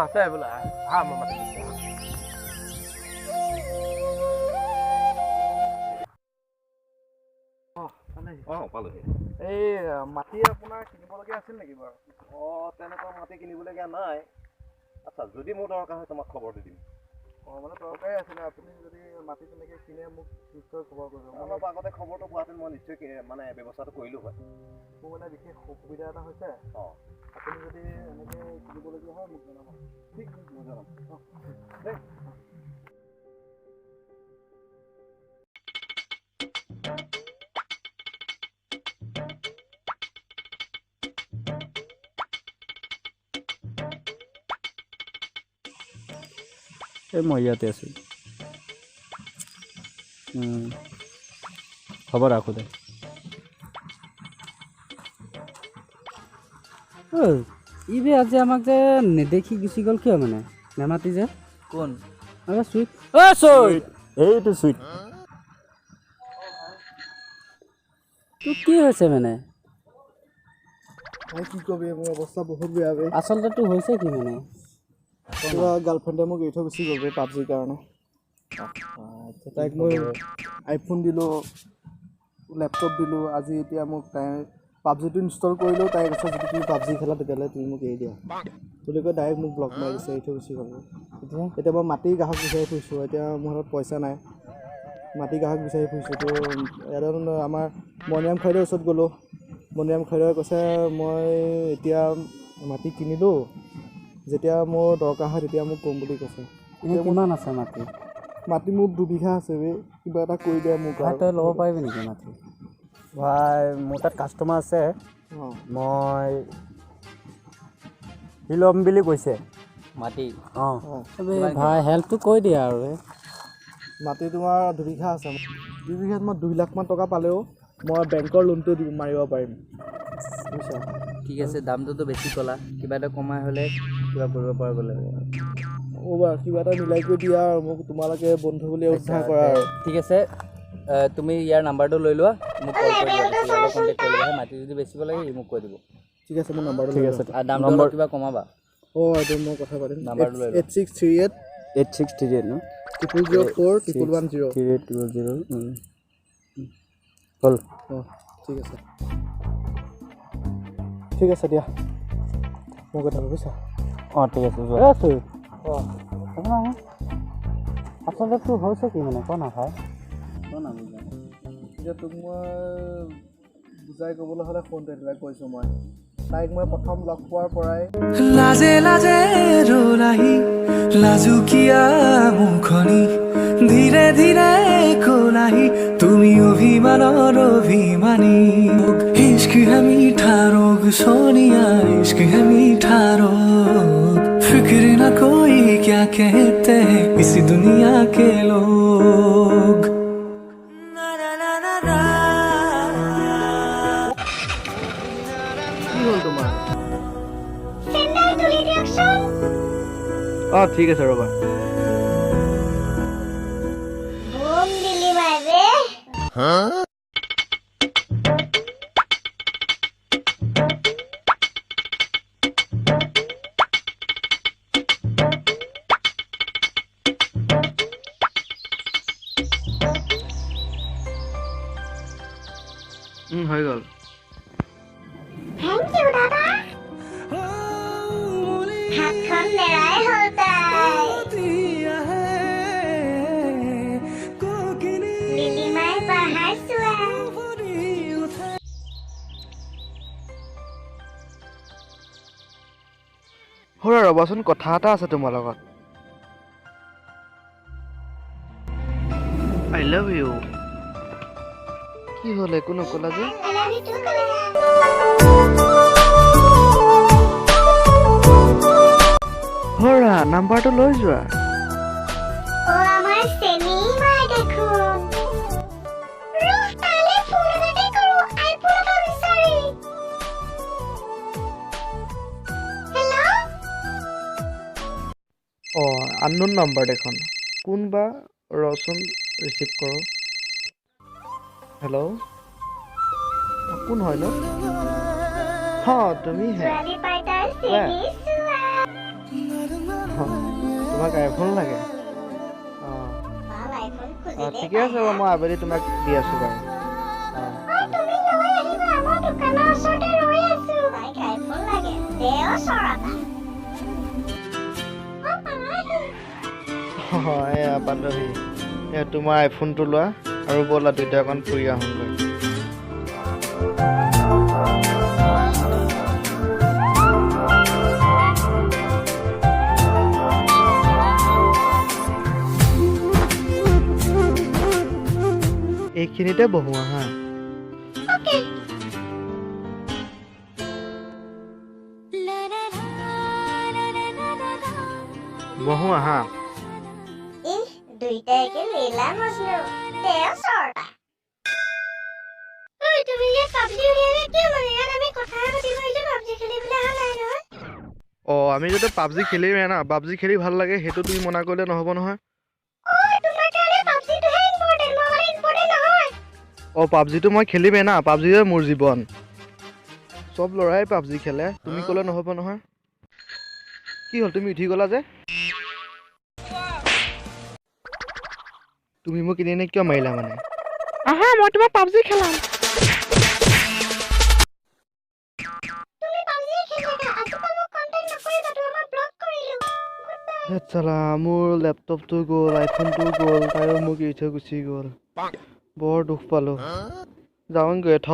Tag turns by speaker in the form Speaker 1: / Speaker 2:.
Speaker 1: আছে বোলে আহা মই মাতি দিছোঁ
Speaker 2: পালোহি
Speaker 1: এই মাটি আপোনাৰ কিনিবলগীয়া আছিল নেকি বাৰু
Speaker 2: তেনেকুৱা মাটি কিনিবলগীয়া নাই আচ্ছা যদি মোৰ দৰকাৰ হয় তোমাক খবৰটো দিম
Speaker 1: মানে দৰকাৰী আছিলে আপুনি যদি মাটি তেনেকৈ কিনে মোক নিশ্চয় খবৰ কৰিব
Speaker 2: অলপ আগতে খবৰটো পোৱাহেঁতেন মই নিশ্চয় মানে ব্যৱস্থাটো কৰিলোঁ হয়
Speaker 1: মোৰ মানে বিশেষ অসুবিধা এটা হৈছে আপুনি যদি এনেকৈ কিনিবলগীয়া হয় মোক জনাব
Speaker 2: ঠিক মই জনাম
Speaker 1: দেই
Speaker 3: এই মই ইয়াতে আছোঁ হ'ব ৰাখোঁ দে ই আজি আমাক যে নেদেখি গুচি গ'ল কিয় মানে নেমাতি যে
Speaker 1: কোন
Speaker 3: চুইট চুইট এইটো চুইট তোৰ কি হৈছে মানে
Speaker 1: কি ক'বি মোৰ অৱস্থা বহুত বেয়া বে
Speaker 3: আচলতে তোৰ হৈছে কি মানে
Speaker 1: কিবা গাৰ্লফ্ৰেণ্ডে মোক এৰি থৈ গুচি গ'ল পাবজিৰ কাৰণে তাইক মই আইফোন দিলোঁ লেপটপ দিলোঁ আজি এতিয়া মোক তাই পাবজিটো ইনষ্টল কৰিলোঁ তাই কৈছে যদি তুমি পাবজি খেলা তেতিয়াহ'লে তুমি মোক এৰি দিয়া বুলি কৈ ডাইৰেক্ট মোক ব্লক মাৰি দিছে এৰি থৈ গুচি গ'ল এতিয়া মই মাটি গ্ৰাহক বিচাৰি ফুৰিছোঁ এতিয়া মোৰ হাতত পইচা নাই মাটি গ্ৰাহক বিচাৰি ফুৰিছোঁ তো এজন আমাৰ মণিৰাম খৈৰৰ ওচৰত গ'লোঁ মণিৰাম খৈৰে কৈছে মই এতিয়া মাটি কিনিলোঁ যেতিয়া মোৰ দৰকাৰ হয় তেতিয়া মোক ক'ম বুলি কৈছে
Speaker 3: কিমান আছে মাটি
Speaker 1: মাটি মোৰ 2 বিঘা আছে বে কিবা এটা কৰি দিয়া মোক
Speaker 3: তই ল'ব পাৰিবি নেকি মাটি ভাই মোৰ তাত কাষ্টমাৰ আছে মই সি ল'ম বুলি কৈছে মাটি ভাই হেল্পটো কৰি দিয়া আৰু
Speaker 1: মাটি তোমাৰ 2 বিঘা আছে 2 বিঘাত মই 2 লাখমান টকা পালেও মই বেংকৰ লোনটো মাৰিব পাৰিম বুজিছা
Speaker 3: ঠিক আছে দামটোতো বেছি ক'লা কিবা এটা কমাই হ'লে কিবা কৰিব পৰা গ'লে
Speaker 1: বাৰু কিবা এটা মিলাই কৰি দিয়া আৰু মোক তোমালোকে বন্ধু বুলি উদ্ধাৰ কৰা আৰু
Speaker 3: ঠিক আছে তুমি ইয়াৰ নাম্বাৰটো লৈ লোৱা মোক কল কৰি দিবা কণ্টেক্ট কৰি ল'বা মাটি যদি বেচিব লাগে ই মোক কৈ দিব
Speaker 1: ঠিক আছে মোৰ নাম্বাৰটো
Speaker 3: ঠিক আছে দামটো কিবা কমাবা
Speaker 1: এইটো মই কথা পাতিম
Speaker 3: নাম্বাৰটো লৈ
Speaker 1: 8638
Speaker 3: 8638 ন
Speaker 1: 004 110
Speaker 3: হ'ল
Speaker 1: ঠিক আছে দিয়া মই কথা বুজিছা
Speaker 3: ঠিক আছে আচলতে তোৰ হৈছে কি মানে ক নাখায়
Speaker 1: এতিয়া তোক মই বুজাই ক'বলৈ হ'লে ফোন তেনেকৈ কৈছোঁ মই তাইক মই প্ৰথম লগ পোৱাৰ পৰাই
Speaker 4: লাজে লাজে ৰোলাহি লাজুকীয়া মুখনি ধীৰে ধীৰে কোলাহি তুমি অভিমানৰ অভিমানী ইश्क है मीठा रोग सोनिया इश्क है मीठा रोग फिक्र न कोई क्या कहते हैं इस दुनिया के लोग
Speaker 1: ঠিক আছে ৰ'বা হৈ গ'ল
Speaker 5: Thank you, Dada. হাতখন নেৰাই হ'ল তাই লিলিমাই পাহাৰ চোৱা
Speaker 1: খুৰা ৰ'বাচোন কথা এটা আছে তোমাৰ লগত আই লাভ ইউ কি হ'ল একো নকলা যে খুৰা নাম্বাৰটো লৈ যোৱা
Speaker 5: আমাৰ চেনি মাই দেখোন ৰখ তালে ফোন এটাকে কৰো আইফোন এটা বিচাৰি হেল্ল'
Speaker 1: আননোন নাম্বাৰ দেখোন কোনবা ৰচোন ৰিচিভ কৰোঁ হেল্ল' কোন হয় ন তুমি হে
Speaker 5: ছোৱালী পাইতাৰ চেনি চোৱা
Speaker 1: তোমাক আইফোন লাগে অঁ
Speaker 5: ভাল আইফোন
Speaker 1: অঁ
Speaker 5: খুজিলে
Speaker 1: ঠিকে আছে বাৰু মই আবেলি তোমাক দি আছোঁ বাৰু
Speaker 5: তুমি লৈ আহিবা আমাৰ দোকানৰ ওচৰতে ৰৈ আছো তাইক আইফোন লাগে দেও চৰাবা
Speaker 1: এয়া পালোহি তোমাৰ আইফোনটো লোৱা আৰু ব'লা দুইটা অকণ ফুৰি আহোঁগৈ এইখিনিতে বহো আহা বহো আহা
Speaker 5: ইহ দুইটা একে লীলা মজনু দেও চৰাবা ঐ তুমি যে পাবজি উলিয়ালে কিয় মানে ইয়াত আমি কথা পাতিব আহিলো পাবজি খেলিবলৈ অহা নাই নহয়
Speaker 1: অঁ আমি যাতে পাবজি খেলিমেই না পাবজি খেলি ভাল লাগে সেইটো তুমি মনা কৰিলে নহ'ব নহয়
Speaker 5: তোমাৰ কাৰণে পাবজিটোহে ইম্পৰ্টেণ্ট মই মানে ইম্পৰ্টেণ্ট নহয়
Speaker 1: অঁ পাবজিটো মই খেলিমেই না পাবজিয়ে মোৰ জীৱন চব ল'ৰাই পাবজি খেলে তুমি ক'লে নহ'ব নহয় কি হ'ল তুমি উঠি গ'লা যে তুমি মোক এনেই কিয় মাৰিলা মানে আহা মই তোমাক পাবজি খেলাম
Speaker 5: তুমি পাবজি খেলি থাকা আজিপা মোক কণ্টেক্ট নকৰিবা তোমাক ব্লক কৰিলো
Speaker 1: ধেৎ চালা মোৰ লেপটপটো গ'ল আইফোনটো গ'ল তাইও মোক এৰি থৈ গুচি গ'ল বৰ দুখ পালোঁ যাওঁগৈ থ